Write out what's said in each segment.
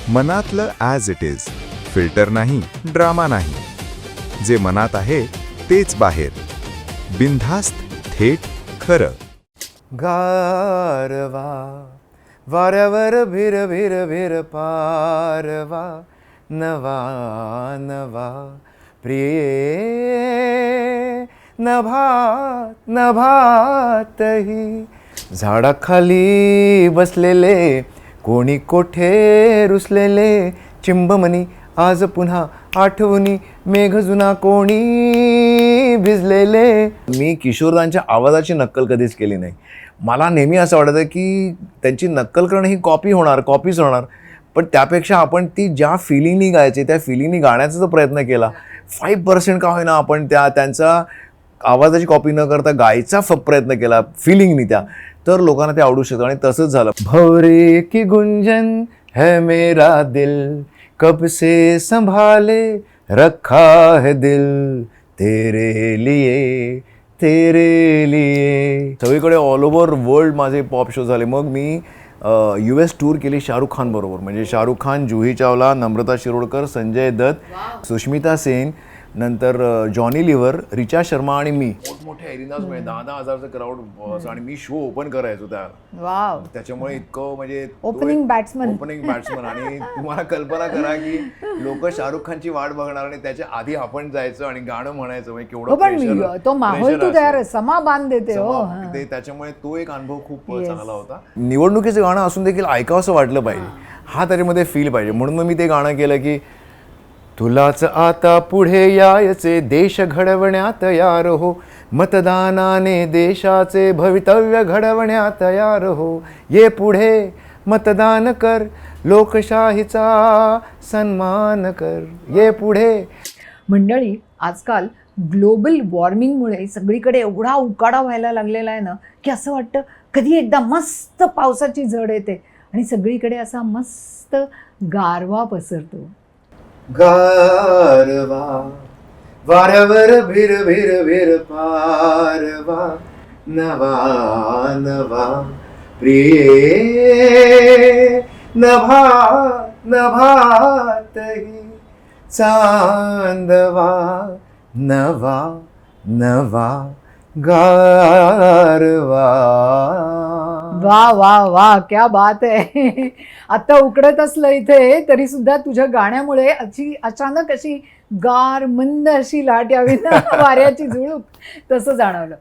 मनातलं as it is, filter नाही, drama नाही. जे मनात आहे तेच बाहेर, बिनधास्त, थेट, खरं. गारवा वाऱ्यावर भिर भिर भिर पारवा, नवा नवा प्रिये नभात नभातही. झाडाखाली बसलेले कोणी कोठे रुसलेले, चिंबमणी आज पुन्हा आठवणी मेघ जुना कोणी भिजलेले. मी किशोरदांच्या आवाजाची नक्कल कधीच केली नाही. मला नेहमी असं वाटतं की त्यांची नक्कल करणं ही कॉपीच होणार. पण त्यापेक्षा आपण ती ज्या फिलिंगनी गायचे त्या फिलिंगनी गाण्याचा जो प्रयत्न केला, 5% का होईना आपण त्यांचा आवाजाची कॉपी न करता गायचा प्रयत्न केला फिलिंगनी त्या, तर लोकांना ते आवडू शकतं. आणि तसंच झालं. भवरे की गुंजन है मेरा दिल, कब से संभाले रखा है दिल, तेरे लिए तेरे लिए. सगळीकडे ऑल ओव्हर वर्ल्ड माझे पॉप शो झाले. मग मी US टूर केली शाहरुख खान बरोबर. म्हणजे शाहरुख खान, जुही चावला, नम्रता शिरोडकर, संजय दत्त, सुष्मिता सेन, नंतर जॉनी लिव्हर, रिचा शर्मा आणि मी. मोठमोठ्या एरिनाज म्हणजे 10,000 हजारचं क्राऊड. आणि मी शो ओपन करायचो त्या. त्याच्यामुळे इतकं म्हणजे ओपनिंग बॅट्समन. आणि तुम्हाला कल्पना करा की लोक शाहरुख खानची वाट बघणार आणि त्याच्या आधी आपण जायचं आणि गाणं म्हणायचं. म्हणजे केवढं तो माहोल तू तयार समा बांध देते. त्याच्यामुळे तो एक अनुभव खूप चांगला होता. निवडणुकीचं गाणं असून देखील ऐकावं असं वाटलं पाहिजे, हा त्याच्यामध्ये फील पाहिजे. म्हणून मग मी ते गाणं केलं की तुलाच आता पुढे यायचे, देश घडवण्यात तयार हो, मतदानाने देशाचे भवितव्य घडवण्यात तयार हो. ये पुढे मतदान कर, लोकशाहीचा सन्मान कर, ये पुढे. मंडळी, आजकाल ग्लोबल वॉर्मिंगमुळे सगळीकडे एवढा उकाडा व्हायला लागलेला आहे ना, की असं वाटतं कधी एकदा मस्त पावसाची झड येते आणि सगळीकडे असा मस्त गारवा पसरतो. गारवा वाऱ्यावर भिर भिर भिर पारवा, नवा नवा प्रिये नभात नभातही, चांदवा नवा नवा गारवा. वा वा वा, क्या बात आहे. आता उकडत असलं इथे तरी सुद्धा तुझ्या गाण्यामुळे अचानक अशी गार मंद अशी लाट यावी ना, वाऱ्याची झुळूक, तसं जाणवलं.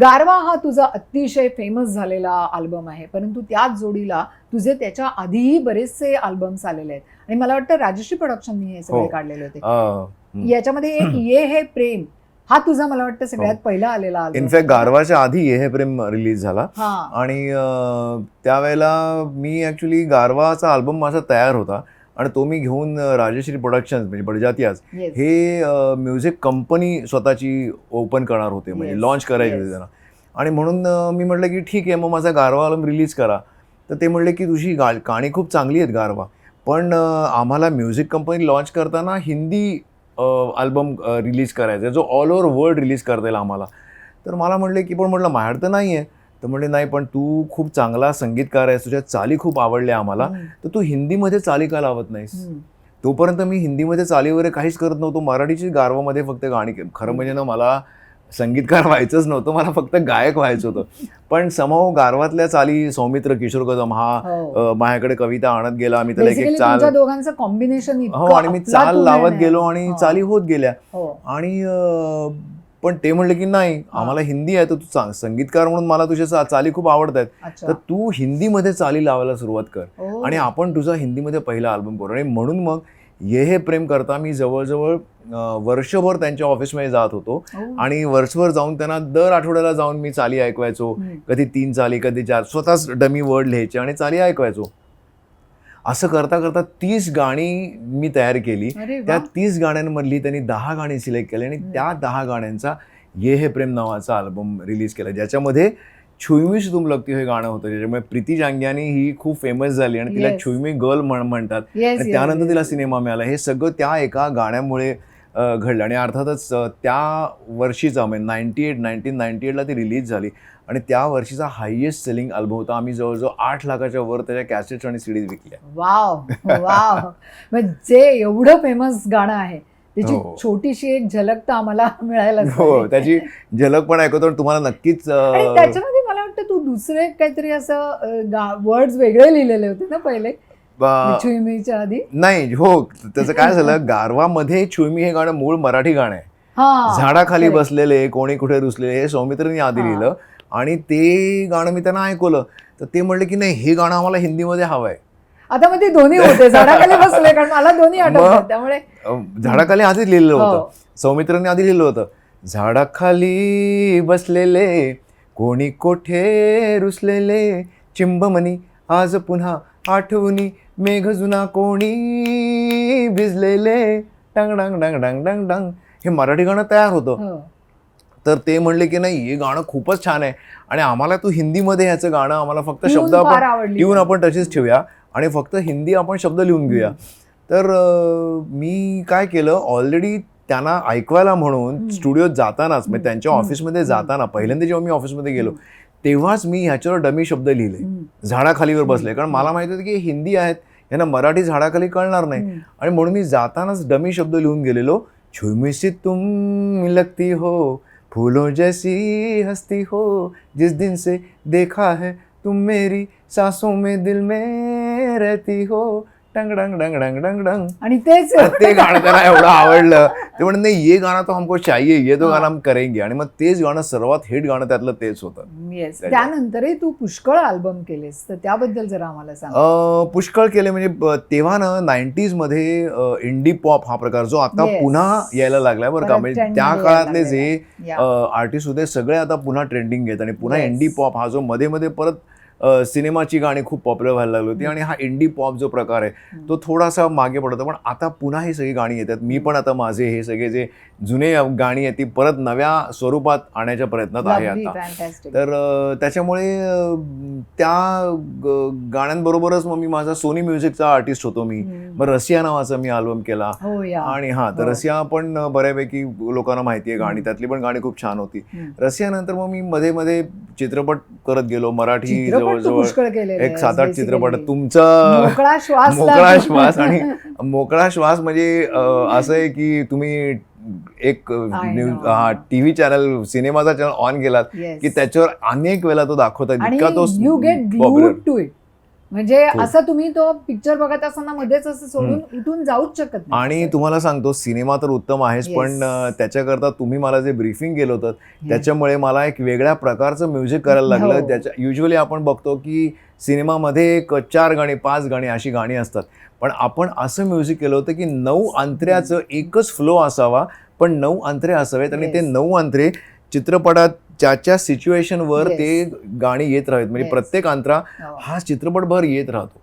गारवा हा तुझा अतिशय फेमस झालेला अल्बम आहे, परंतु त्याच जोडीला तुझे त्याच्या आधीही बरेचसे अल्बम्स आलेले आहेत आणि मला वाटतं राजश्री प्रोडक्शननी हे सगळे काढलेले होते. याच्यामध्ये एक ये हे प्रेम हा तुझा मला वाटतं सगळ्यात पहिला आलेला अल्बम. इनफॅक्ट गारवाच्या आधी ये हे प्रेम रिलीज झाला आणि त्यावेळेला मी ऍक्च्युली गारवाचा अल्बम माझा तयार होता आणि तो मी घेऊन राजश्री प्रोडक्शन म्हणजे बडजातियाज हे म्युझिक कंपनी स्वतःची ओपन करणार होते, म्हणजे लॉन्च करायची होती त्यांना. आणि म्हणून मी म्हटलं की ठीक आहे, मग माझा गारवा अल्बम रिलीज करा. तर ते म्हणले की तुझी गाणी खूप चांगली आहेत गारवा, पण आम्हाला म्युझिक कंपनी लॉन्च करताना हिंदी अल्बम रिलीज करायचा आहे जो ऑल ओव्हर वर्ल्ड रिलीज करता येईल आम्हाला. तर मला म्हटले की पण म्हटलं माझ्याकडे तर नाही आहे. तर म्हणले नाही, पण तू खूप चांगला संगीतकार आहेस, तुझ्या चाली खूप आवडल्या आम्हाला, तर तू हिंदीमध्ये चाली का लावत नाहीस. तोपर्यंत मी हिंदीमध्ये चाली वगैरे काहीच करत नव्हतो, मराठीची गारवामध्ये फक्त गाणी. खरं म्हणजे ना, मला संगीतकार व्हायचंच नव्हतं, मला फक्त गायक व्हायचं होतं. पण समहाऊ गारवातल्या चाली सौमित्र किशोर कदम हा माझ्याकडे कविता आणत गेला. आम्ही त्याला एक चाल, दोघांचं कॉम्बिनेशन, हो, आणि मी चाल लावत गेलो आणि चाली होत गेल्या. आणि पण ते म्हणले की नाही, आम्हाला हिंदी आहे, तर तू संगीतकार म्हणून मला तुझ्या चाली खूप आवडत आहेत, तर तू हिंदीमध्ये चाली लावायला सुरुवात कर आणि आपण तुझा हिंदीमध्ये पहिला अल्बम करू. आणि म्हणून मग ये हे प्रेम करता मी जवळजवळ वर्षभर त्यांच्या ऑफिसमध्ये जात होतो आणि वर्षभर जाऊन त्यांना दर आठवड्याला जाऊन मी चाली ऐकवायचो. कधी 3 चाली, कधी 4, स्वतःच डमी वर्ड लिहायचे आणि चाली ऐकवायचो. असं करता करता 30 गाणी मी तयार केली. त्या 30 गाण्यांमधली त्यांनी 10 गाणी सिलेक्ट केली आणि त्या 10 गाण्यांचा ये हे प्रेम नावाचा अल्बम रिलीज केला, ज्याच्यामध्ये छुईमी से तुम लगती हो हे गाणं होतं, ज्याच्यामुळे प्रीती जांगियानी ही खूप फेमस झाली आणि तिला छुईमी गर्ल म्हणतात आणि त्यानंतर तिला सिनेमा मिळाला. हे सगळं त्या एका गाण्यामुळे घडलं. आणि अर्थातच त्या वर्षीचा म्हणजे 1998 ला ती रिलीज झाली आणि त्या वर्षीचा हायेस्ट सेलिंग अल्बम होता. आम्ही जवळजवळ 8 लाखाच्या वर त्याच्या कॅसेट्स आणि सीडीज विकल्या. Wow wow. म्हणजे एवढं फेमस गाणं आहे त्याची हो. छोटीशी एक झलक तर आम्हाला मिळायला हो, त्याची झलक पण ऐकवतो आणि तुम्हाला नक्कीच आणि त्याच्यामध्ये मला वाटतं तू दुसरे काहीतरी असं वर्ड्स वेगळे लिहिलेले होते ना पहिले छुईमीच्या आधी. नाही, हो, त्याचं काय झालं, गारवामध्ये छुईमी हे गाणं मूळ मराठी गाणं आहे. हा, झाडाखाली correct. बसलेले कोणी कुठे रुसलेले हे सौमित्रीने आधी लिहिलं आणि ते गाणं मी त्यांना ऐकवलं तर ते म्हणले की नाही हे गाणं आम्हाला हिंदीमध्ये हवंय. आता मग ते दोन्ही होते झाडाखाली बसले कारण मला दोन्ही आठवतात त्यामुळे झाडाखाली आधीच लिहिलेलं होतं. हो. सौमित्रांनी आधी लिहिलं होतं, झाडाखाली बसलेले कोणी कोठे रुसलेले चिंबमणी आज पुन्हा आठवणी मेघ जुना कोणी भिजलेले डंग डंग डंग डंग डंग डंग. हे मराठी गाणं तयार होतं. हो. तर ते म्हणले की नाही हे गाणं खूपच छान आहे आणि आम्हाला तू हिंदीमध्ये ह्याचं गाणं आम्हाला फक्त Tune शब्द फार आपण आवडली. ट्यून आपण तशीच ठेवूया आणि फक्त हिंदी आपण शब्द लिहून घेऊया. तर मी काय केलं, ऑलरेडी त्यांना ऐकवायला म्हणून स्टुडिओत जातानाच म्हणजे त्यांच्या ऑफिसमध्ये जाताना पहिल्यांदा जेव्हा मी ऑफिसमध्ये गेलो तेव्हाच मी ह्याच्यावर डमी शब्द लिहिले झाडाखालीवर बसले. कारण मला माहिती होतं की हिंदी आहेत, यांना मराठी झाडाखाली कळणार नाही आणि म्हणून मी जातानाच डमी शब्द लिहून गेलेलो. छुईमी सी तुम लगती हो फूलों जैसी हस्ती हो जिस दिन से देखा है तुम मेरी सांसों में दिल में रहती हो डंग डंग डंग डंग डंग डंग. आणि तेच ते गाणं त्याला एवढं आवडलं ते म्हणत नाही ये गाणं तो हमको चाहिए, ये तो गाणं हम करेंगे. आणि मग तेच गाणं सर्वात हिट गाणं त्यातलं तेच होतं. येस. त्यानंतरही तू पुष्कळ अल्बम केलेस तर त्याबद्दल जरा आम्हाला सांग. पुष्कळ केले म्हणजे तेव्हा ना 90s मध्ये इंडी पॉप हा प्रकार जो आता Yes. पुन्हा यायला लागलाय बरं का. परत म्हणजे trend त्या मध्ये काळातले यायला जे लागलेला. आर्टिस्ट होते सगळे आता पुन्हा ट्रेंडिंग आहेत आणि पुन्हा Yes. इंडी पॉप हा जो मध्ये मध्ये परत सिनेमाची गाणी खूप पॉप्युलर व्हायला लागली होती आणि हा इंडी पॉप जो प्रकार आहे तो थोडासा मागे पडतो. पण आता पुन्हा ही सगळी गाणी येतात. मी पण आता माझे हे सगळे जे जुने गाणी आहेत ती परत नव्या स्वरूपात आणण्याच्या प्रयत्नात आहे Lovely, आता. fantastic. तर त्याच्यामुळे त्या गाण्यांबरोबरच मग मी माझा सोनी म्युझिकचा आर्टिस्ट होतो मी. मग रसिया नावाचा मी अल्बम केला हो या. आणि तर रसिया पण बऱ्यापैकी लोकांना माहिती आहे गाणी, त्यातली पण गाणी खूप छान होती. रसिया नंतर मग मी मध्ये मध्ये चित्रपट करत गेलो. मराठी चित्रपट तू जवळजवळ पुष्कळ केलेले एक आहेस, 7-8 चित्रपट. basically. तुमचं मोकळा श्वास मोकळा श्वास आणि मोकळा श्वास म्हणजे असं आहे की तुम्ही एक टीव्ही चॅनल सिनेमाचा चॅनल ऑन केलात की त्याच्यावर अनेक वेळा तो दाखवतात आणि इतका तो you get popular. Glued to it. म्हणजे असं तुम्ही तो पिक्चर बघत असताना मध्येच असं सोडून उठून जाऊच शकत नाही. आणि तुम्हाला सांगतो सिनेमा तर उत्तम आहेच Yes. पण त्याच्याकरता तुम्ही मला जे ब्रीफिंग केलं होतं त्याच्यामुळे मला एक वेगळ्या प्रकारचं म्युझिक करायला लागलं. हो. त्याच्या युजली आपण बघतो की सिनेमामध्ये एक 4 गाणी 5 गाणी अशी गाणी असतात पण आपण असं म्युझिक केलं होतं की 9 अंतऱ्याचं एकच फ्लो असावा पण 9 अंतरे असावेत आणि ते 9 अंतरे चित्रपटात ज्याच्या सिच्युएशनवर Yes. ते गाणी येत राहत म्हणजे Yes. प्रत्येक अंतरा हा चित्रपटभर येत राहतो.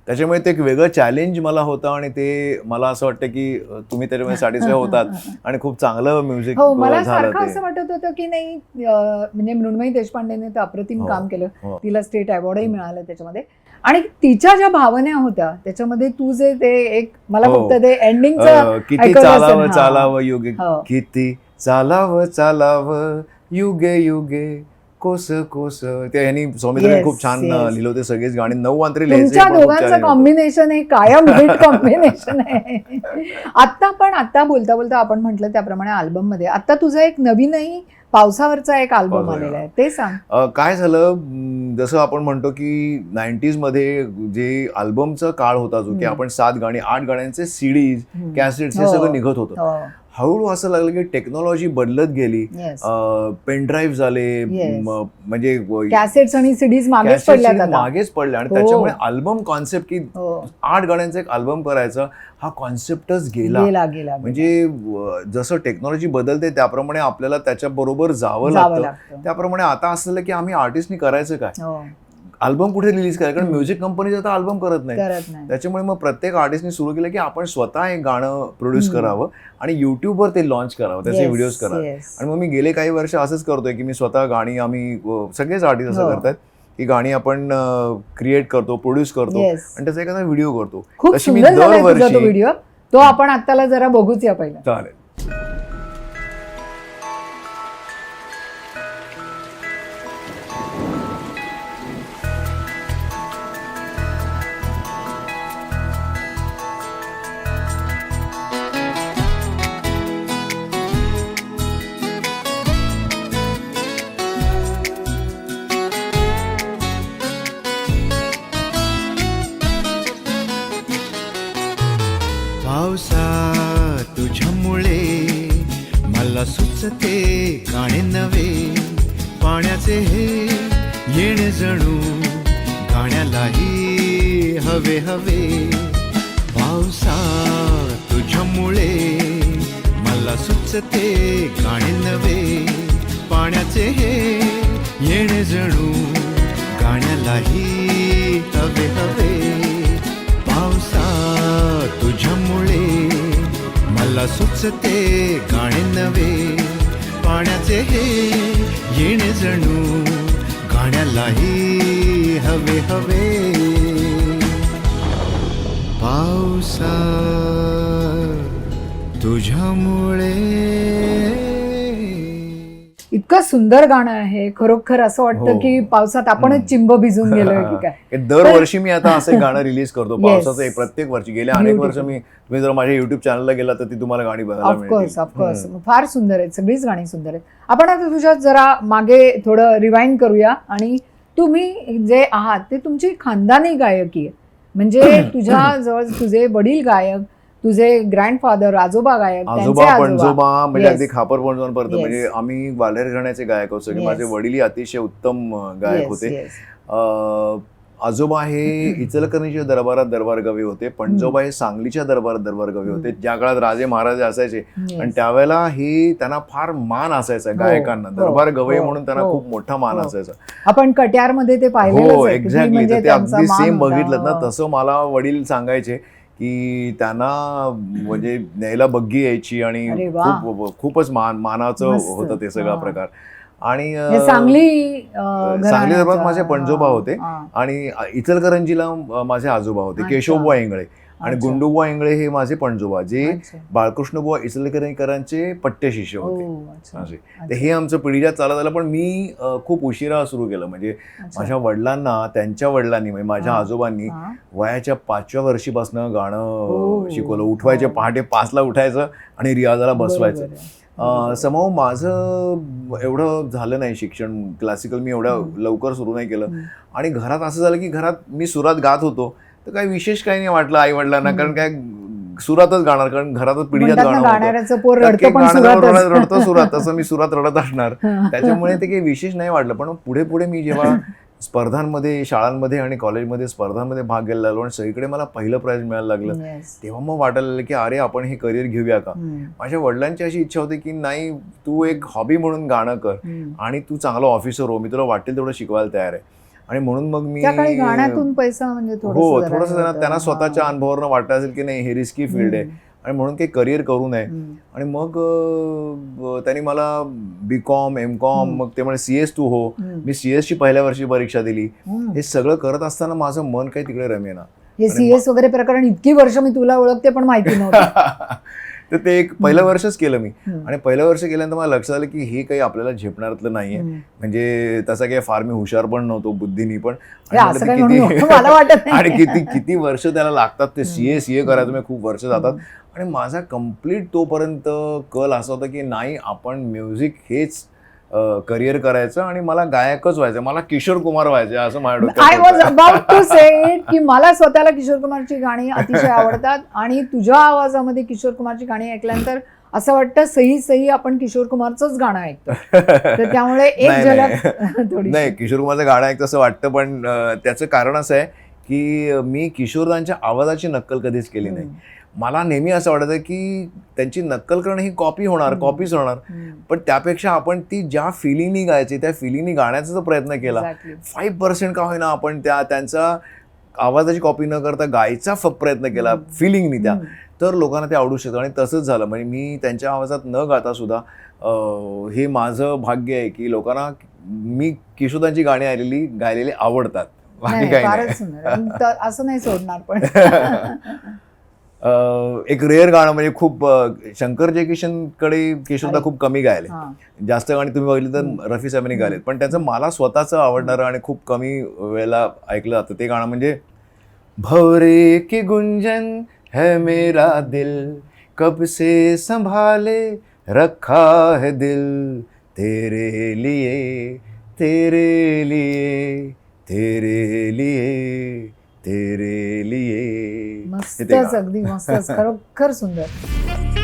त्याच्यामुळे ते एक वेगळं चॅलेंज मला होतं आणि ते मला असं वाटतं की तुम्ही त्याच्यामध्ये सॅटिस्फाय होतात आणि खूप चांगलं म्युझिक हो मला झालं सारखं ते. असं वाटत होतं की नाही म्हणजे मृण्मयी देशपांडेने तर अप्रतिम हो, काम केलं. हो. तिला स्टेट अवॉर्डही मिळालं त्याच्यामध्ये आणि तिच्या ज्या भावना होत्या त्याच्यामध्ये तू जे ते एक मला हो. फक्त ते एंडिंगचं किती चालावं चालावं युगे हो. किती चालावं चालावं युगे युगे कोस कोस. ते ह्यांनी सौमित्राने Yes, खूप छान yes. लिहिलं होते सगळेच गाणी 9 अंतरे लिहायचे तुमच्या पण खूप दोघांचं challenge होतं. कॉम्बिनेशन हे कायम हिट कॉम्बिनेशन आहे. आता बोलता बोलता आपण म्हटलं त्याप्रमाणे अल्बम मध्ये आता तुझा एक नवीनही पावसावरचा एक अल्बम पावसावर. आलेला आहे ते सांग. काय झालं जसं आपण म्हणतो की 90s मध्ये जे अल्बमचा काळ होता जो की आपण 7 गाणी 8 गाण्यांचे सीडीज कॅसेट्स हे हो. सगळं निघत होतं. हो. हळूहळू असं लागलं की टेक्नॉलॉजी बदलत गेली. Yes. पेन ड्राईव्ह झाले Yes. म्हणजे कॅसेट्स आणि सीडीज मागेच कॅसेट्स पडल्यात आता. मागेच पडल्या आणि हो. त्याच्यामुळे अल्बम कॉन्सेप्ट की हो. 8 गाण्यांचा एक अल्बम करायचा हा कॉन्सेप्टच गेला. गेला म्हणजे जसं टेक्नॉलॉजी बदलते त्याप्रमाणे आपल्याला त्याच्या बरोबर जावं जावं लागतं. लागतं. त्याप्रमाणे आता असं झालं की आम्ही आर्टिस्टनी करायचं काय, हो. अल्बम कुठे रिलीज करायचं, कारण म्युझिक कंपनीज आता अल्बम करत नाही. करत नाही. त्याच्यामुळे मग प्रत्येक आर्टिस्टनी सुरू केलं की आपण स्वतः एक गाणं प्रोड्यूस करावं आणि युट्यूबवर ते लॉन्च करावं, त्याचे Yes, व्हिडिओज करावे. yes. आणि मग मी गेले काही वर्ष असंच करतोय की मी स्वतः गाणी आम्ही सगळेच आर्टिस्ट असं हो. करतात की गाणी आपण क्रिएट करतो, प्रोड्यूस करतो Yes. आणि त्याचा एखादा व्हिडिओ करतो. खूप तशी मी सुंदर झालाय तुझा तो दरवर्षी व्हिडिओ. तो आपण आत्ताला जरा बघूच या पहिला. चालेल. पावसा तुझ्यामुळे मला सुचते गाणे नवे, पाण्याचे हे येणे जणू गाण्यालाही हवे हवे. पावसा तुझ्यामुळे मला सुचते गाणे नवे, पाण्याचे हे येणे जणू गाण्यालाही हवे हवे. पावसा तुझ्यामुळे मला सुचते गाणे नवे, पाण्याचे हे येणे जणू गाण्यालाही हवे हवे. पावसा तुझ्यामुळे. इतकं सुंदर गाणं आहे, खरोखर असं वाटतं हो. की पावसात आपणच चिंब भिजून गेलोय की काय. दरवर्षी मी आता असं एक गाणं रिलीज करतो Yes. पावसाचं. एक प्रत्येक वर्षी गेल्या अनेक वर्ष Beautiful. तुम्ही जर माझ्या युट्यूब चॅनलला गेला तर ती तुम्हाला गाणी बघायला ऑफकोर्स ऑफकोर्स मिळतील. फार सुंदर आहेत, सगळीच गाणी सुंदर आहेत. आपण आता तुझ्या जरा मागे थोडं रिवाइंड करूया आणि तुम्ही जे आहात ते तुमची खानदानी गायकी आहे. म्हणजे तुझ्या जवळ तुझे वडील गायक, तुझे ग्रँडफादर आजोबा गायक, आजोबा त्यांचे पणजोबा म्हणजे Yes. अगदी खापर पणजोबांपर्यंत. Yes. म्हणजे आम्ही ग्वाल्हेर घराण्याचे गायक होतो की Yes. माझे वडीलही अतिशय उत्तम गायक Yes, होते. yes. आजोबा हे इचलकरंजीच्या दरबारात दरबारगवी होते, पणजोबा हे सांगलीच्या दरबारात दरबारगवी होते. ज्या काळात राजे महाराजे असायचे Yes. आणि त्यावेळेला ही त्यांना फार मान असायचा गायकांना. हो, दरबार गवई हो, म्हणून त्यांना हो, खूप मोठा मान हो. असायचा. आपण कट्यारमध्ये ते पाहिलेलंच हो आहे, किती एक्झॅक्टली. म्हणजे ते त्यांचा अगदी मान सेम होता. बघितलं ना तसं मला वडील सांगायचे की त्यांना म्हणजे न्यायला बग्गी यायची आणि अरे वा. खूपच मानाचं मस्त. होतं ते सगळा हा. प्रकार. आणि हे सांगली सांगली दरबारात माझे पणजोबा होते हा. आणि इचलकरंजीला माझे आजोबा होते, अच्छा. केशवबुवा इंगळे आणि अच्छा. गुंडूबुवा इंगळे हे माझे पणजोबा, जे अच्छा. बाळकृष्णबुवा इचलकरंजीकरांचे पट्टे शिष्य होते. ओ, अच्छा. असे तर हे आमचं पिढीजात चालत आलं. पण मी खूप उशिरा सुरू केलं. म्हणजे अच्छा. माझ्या वडिलांना, त्यांच्या वडिलांनी म्हणजे माझ्या हा. आजोबांनी हा. वयाच्या 5व्या वर्षीपासून गाणं ओ. शिकवलं. उठवायचे, हो. पहाटे 5ला उठायचं आणि रियाजाला बसवायचं. बरोबर आहे. समोर माझं एवढं झालं नाही शिक्षण क्लासिकल, मी एवढं लवकर सुरू नाही केलं. आणि घरात असं झालं की घरात मी सुरात गात होतो तर काही विशेष काही नाही वाटलं आई वडिलांना, कारण काय सुरातच गाणार, कारण घरातच पिढीजात म्हणतात ना, गाणं होतं. गाणाऱ्याचं पोर त्यात रडतं पण काही गाणं सुरातच. रडतं सुरात, तसं मी सुरात रडत असणार. त्याच्यामुळे ते काही विशेष नाही वाटलं. पण पुढे पुढे मी जेव्हा स्पर्धांमध्ये, शाळांमध्ये आणि कॉलेजमध्ये स्पर्धांमध्ये भाग घ्यायला लागलो आणि सगळीकडे मला पहिलं प्राइज मिळायला लागलं, Yes. तेव्हा मग वाटायला लागलं की अरे आपण हे करिअर घेऊया का. माझ्या वडिलांची अशी इच्छा होती की नाही, तू एक हॉबी म्हणून गाणं कर आणि तू चांगला ऑफिसर हो, मी तुला वाटेल तेवढं शिकवायला तयार आहे. आणि म्हणून मग मी त्या काळी गाण्यातून पैसा म्हणजे हो थोडंसं जरा थोडंसं होतं. त्यांना स्वतःच्या हा. अनुभवावरून वाटत असेल की नाही हे रिस्की फील्ड आहे आणि म्हणून काही करिअर करू नये. आणि मग त्यांनी मला BCom MCom, मग ते म्हणे CS तू हो. मी CS ची पहिल्या वर्षी परीक्षा दिली. हे सगळं करत असताना माझं मन काही तिकडे रमेना. हे CS वगैरे प्रकरण इतकी वर्ष मी तुला ओळखते पण माहिती नव्हतं. तर ते एक पहिलं वर्षच केलं मी. आणि पहिलं वर्ष केल्यानंतर मला लक्षात आलं की हे काही आपल्याला झेपणाऱ्यातलं नाहीये. म्हणजे तसं काही फार मी हुशार पण नव्हतो बुद्धीनी पण. हे असं काही म्हणू नको, मला वाटत नाही. आणि किती वर्ष त्याला लागतात ते CA करायचं, म्हणजे खूप वर्ष जातात. आणि माझा कम्प्लीट तोपर्यंत कल असा होता की नाही, आपण म्युझिक हेच करिअर करायचं आणि मला गायकच व्हायचं, मला किशोर कुमार व्हायचे असं माझ्या डोक्यात आय वॉज होतं. अबाउट टू से इट की मला स्वतःला किशोर कुमारची गाणी अतिशय आवडतात आणि तुझ्या आवाजामध्ये किशोर कुमारची गाणी ऐकल्यानंतर असं वाटतं सही सही आपण किशोर कुमारचंच गाणं ऐकतो. तर त्यामुळे एक नाही, झलक थोडी. नाही, किशोर कुमारचं गाणं ऐकतं असं वाटतं, पण त्याचं कारण असं आहे की मी किशोरदांच्या आवाजाची नक्कल कधीच केली नाही. मला नेहमी असं वाटतं की त्यांची नक्कल करणं ही कॉपीच होणार. पण त्यापेक्षा आपण ती ज्या फिलिंगनी गायची त्या फिलिंगनी गाण्याचा जर प्रयत्न केला, 5% का होईना आपण त्यांचा आवाजाची कॉपी न करता गायचा प्रयत्न केला फिलिंगनी त्या, तर लोकांना ते आवडू शकतं. आणि तसंच झालं. म्हणजे मी त्यांच्या आवाजात न गाता सुद्धा हे माझं भाग्य आहे की लोकांना मी किशोरदांची गाणी गायलेली आवडतात. बाकी काही फारच नाही. सुंदर. तर असं नाही सोडणार पण. एक रेअर गाणं म्हणजे खूप शंकर जयकिशनकडे किशोरदा खूप कमी गायले. जास्त गाणी तुम्ही बघितली तर रफी साहेबांनी गायलेत, पण त्याचं मला स्वतःचं आवडणारं आणि खूप कमी वेळेला ऐकलं जातं ते गाणं म्हणजे भवरे की गुंजन है मेरा दिल, कब से संभाले रखा है दिल, तेरे लिए तेरे लिए तेरे लिए तेरे लिए. येते मस्तच का? अगदी मस्तच खरोखर सुंदर.